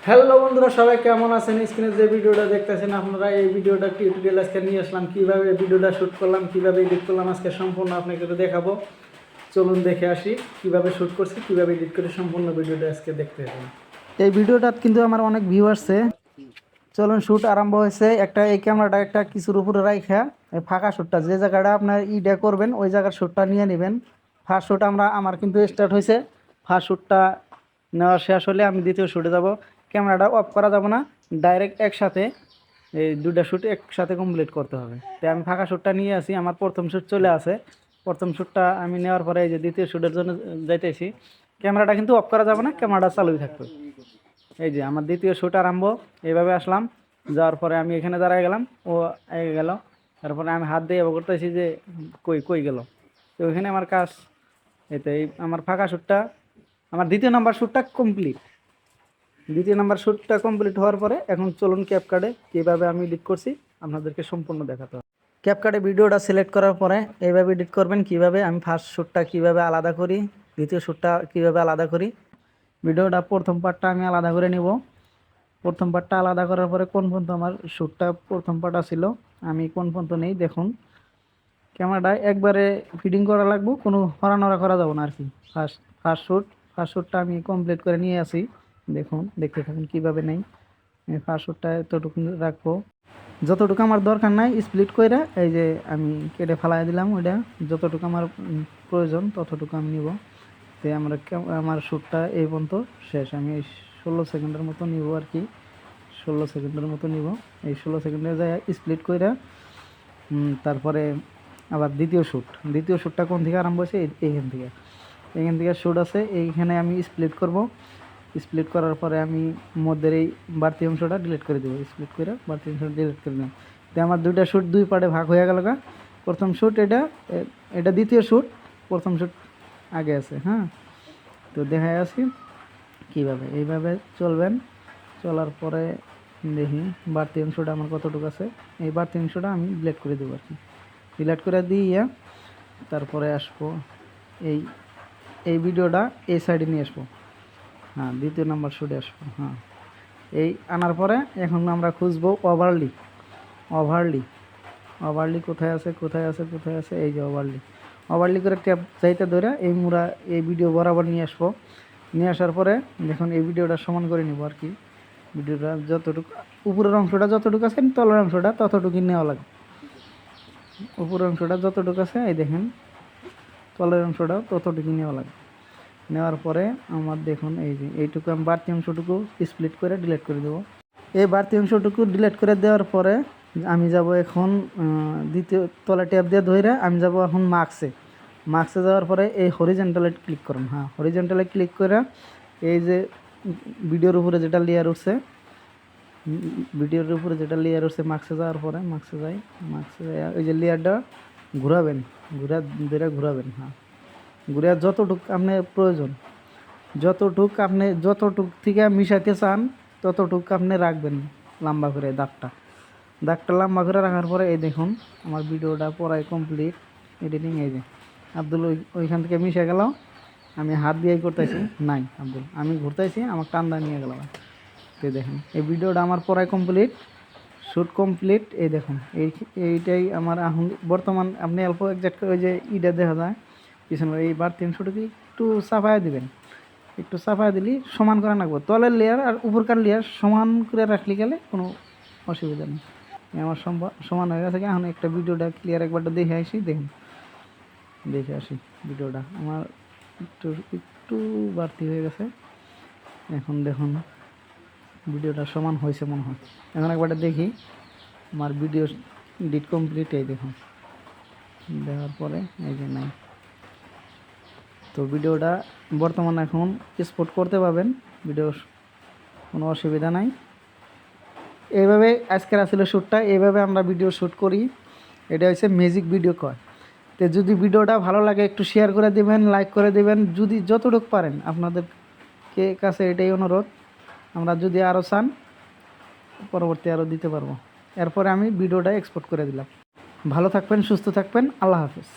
Hello বন্ধুরা, সবাই কেমন আছেন? স্ক্রিনে যে ভিডিওটা দেখতেছেন আপনারা, এই ভিডিওটা টিউটোরিয়াল আজকে নিয়ে আসলাম। কীভাবে ভিডিওটা শ্যুট করলাম, কীভাবে এডিট করলাম, আজকে সম্পূর্ণ আপনাকে একটু দেখাবো। চলুন দেখে আসি কীভাবে শ্যুট করছি, কীভাবে এডিট করে সম্পূর্ণ ভিডিওটা আজকে দেখতে হবে। এই ভিডিওটা কিন্তু আমার অনেক ভিউ আসছে। চলুন, শ্যুট আরম্ভ হয়েছে। এই ক্যামেরাটা একটা কিছুর উপরে রাখা, এই ফাঁকা শ্যুটটা যে জায়গাটা আপনার ইডা করবেন ওই জায়গার শ্যুটটা নিয়ে নেবেন। ফার্স্ট শ্যুট আমার কিন্তু স্টার্ট হয়েছে। ফার্স্ট শ্যুটটা নেওয়া শেষ হলে আমি দ্বিতীয় শ্যুটে যাব। ক্যামেরাটা অফ করা যাব না, ডাইরেক্ট একসাথে এই দুটা শ্যুট একসাথে কমপ্লিট করতে হবে। তাই আমি ফাঁকা শ্যুটটা নিয়ে আসি। আমার প্রথম শ্যুট চলে আসে। প্রথম শ্যুটটা আমি নেওয়ার পরে এই যে দ্বিতীয় শ্যুটের জন্য যাইতেছি। ক্যামেরাটা কিন্তু অফ করা যাবে না, ক্যামেরাটা চালুই থাকবে। এই যে আমার দ্বিতীয় শ্যুট আরম্ভ। এইভাবে আসলাম, যাওয়ার পরে আমি এখানে দাঁড়ায় গেলাম, ও এগিয়ে গেল। তারপরে আমি হাত দিয়ে করতেছি যে কই কই গেল। তো ওইখানে আমার কাজ এতে আমার ফাঁকা শ্যুটটা, আমার দ্বিতীয় নাম্বার শ্যুটটা কমপ্লিট। দ্বিতীয় নাম্বার শ্যুটটা কমপ্লিট হওয়ার পরে এখন চলুন ক্যাপকার্ডে কীভাবে আমি এডিট করছি আপনাদেরকে সম্পূর্ণ দেখাতে হবে। ক্যাপকার্ডে ভিডিওটা সিলেক্ট করার পরে এইভাবে এডিট করবেন। কিভাবে আমি ফার্স্ট শ্যুটটা কীভাবে আলাদা করি, দ্বিতীয় শ্যুটটা কীভাবে আলাদা করি। ভিডিওটা প্রথম পার্টটা আমি আলাদা করে নিব। প্রথম পার্টটা আলাদা করার পরে কোন পর্যন্ত আমার শ্যুটটা প্রথম পার্টটা ছিল আমি কোন পর্যন্ত নেই দেখুন। ক্যামেরাটা একবারে ফিটিং করা লাগবে, কোনো হরানড়া করা যাবে না আর কি। ফার্স্ট শ্যুটটা আমি কমপ্লিট করে নিয়ে আসি। দেখুন, দেখতে থাকুন কীভাবে নেই। ফার্স্ট শ্যুটটা এতটুকু রাখবো, যতটুকু আমার দরকার নাই স্প্লিট করে এই যে আমি কেটে ফেলাই দিলাম। ওইটা যতটুকু আমার প্রয়োজন ততটুকু আমি নিব। তো আমার শ্যুটটা এই পর্যন্ত শেষ। আমি 16 সেকেন্ডের মতো নিব আর কি, 16 সেকেন্ডের মতো নিব। এই 16 সেকেন্ডে যায় স্প্লিট করে তারপরে আবার দ্বিতীয় শ্যুটটা কোন থেকে আরম্ভ হয়েছে, এইখান থেকে শ্যুট আছে। এইখানে আমি স্প্লিট করব। স্প্লিট করার পরে আমি মধ্যের এই বাড়তি অংশটা ডিলিট করে দেবো। স্প্লিট করে বাড়তি অংশটা ডিলিট করে দেবো। তো আমার দুইটা শ্যুট দুই পার্টে ভাগ হয়ে গেল। প্রথম শ্যুট এটা দ্বিতীয় শ্যুট, প্রথম শ্যুট আগে আছে। হ্যাঁ, তো দেখাই আসি কীভাবে। এইভাবে চলবেন। চলার পরে দেখি বাড়তি অংশটা আমার কতটুকু আছে। এই বাড়তি অংশটা আমি ডিলিট করে দেবো আর কি। ডিলিট করে দিয়ে তারপরে আসবো এই ভিডিওটা এই সাইডে নিয়ে আসবো। হ্যাঁ, দ্বিতীয় নাম্বার শ্যুটে আসবো। হ্যাঁ, এই আনার পরে এখন আমরা খুঁজবো ওভারলি কোথায় আছে। এই যে ওভারলি করে ট্যাপ চাইতে ধরে এই ভিডিও বরাবর নিয়ে আসবো। নিয়ে আসার পরে দেখুন এই ভিডিওটা সমান করে নিব আর কি। ভিডিওটা যতটুকু উপরের অংশটা যতটুকু আছে তলের অংশটা ততটুকুই নেওয়া লাগে। উপরের অংশটা যতটুকু আছে এই দেখেন, তলের অংশটাও ততটুকু নেওয়া লাগে। নেওয়ার পরে আমার দেখুন এই যে এইটুকু আমি বাড়তি অংশটুকু স্প্লিট করে ডিলিট করে দেবো। এই বাড়তি অংশটুকু ডিলিট করে দেওয়ার পরে আমি যাব এখন দ্বিতীয় তলা ট্যাপ দিয়ে ধরে আমি যাব এখন মার্কসে যাওয়ার পরে এই হরিজেন্টালে ক্লিক করুন। হ্যাঁ, হরিজেন্টালে ক্লিক করে এই যে ভিডিওর উপরে যেটা লেয়ার উঠছে মার্কসে যাওয়ার পরে মার্কসে যাই ওই যে লেয়ারটা ঘুরাবেন। হ্যাঁ, ঘুরে যতটুক আপনার প্রয়োজন, যতটুক থেকে মিশাইতে চান ততটুক আপনি রাখবেন লম্বা করে। দাগটা লম্বা করে রাখার পরে এই দেখুন আমার ভিডিওটা পড়াই কমপ্লিট। এডিটিং এই যে আব্দুল ওইখান থেকে মিশে গেল। আমি হাত দিয়েই করতেছি, নাই আব্দুল আমি ঘুরতেছি, আমার টান্দা নিয়ে গেল। তো দেখুন এই ভিডিওটা আমার পড়াই কমপ্লিট, শ্যুট কমপ্লিট। এই দেখুন এইটাই আমার এখন বর্তমান। আপনি অল্প একজাক্ট ওই যে ইটা দেখা যায় পিছনের এই বাড়তি অংশটাকে একটু চাপায় দিবেন। একটু চাপায় দিলে সমান করে রাখবো। তলের লেয়ার আর উপরকার লেয়ার সমান করে রাখলে গেলে কোনো অসুবিধা নেই। আমার সমান হয়ে গেছে। এখন একটা ভিডিওটা ক্লিয়ার একবারটা দেখে আসি। ভিডিওটা আমার একটু বাড়তি হয়ে গেছে। এখন দেখুন ভিডিওটা সমান হয়েছে মনে হয়। এখন একবারটা দেখি আমার ভিডিও এডিট কমপ্লিট। এই দেখুন দেওয়ার পরে এই যে নাই। তো ভিডিওটা বর্তমানে এখন এক্সপোর্ট করতে পারবেন, ভিডিওর কোনো অসুবিধা নাই। এইভাবে আজকের আসলে শ্যুটটা এইভাবে আমরা ভিডিও শ্যুট করি। এটা হচ্ছে ম্যাজিক ভিডিও কয়। তো যদি ভিডিওটা ভালো লাগে একটু শেয়ার করে দেবেন, লাইক করে দেবেন, যদি যতটুকু পারেন। আপনাদেরকে কাছে এটাই অনুরোধ। আমরা যদি আরও চান পরবর্তী আরও দিতে পারবো। এরপরে আমি ভিডিওটা এক্সপোর্ট করে দিলাম। ভালো থাকবেন, সুস্থ থাকবেন, আল্লাহ হাফেজ।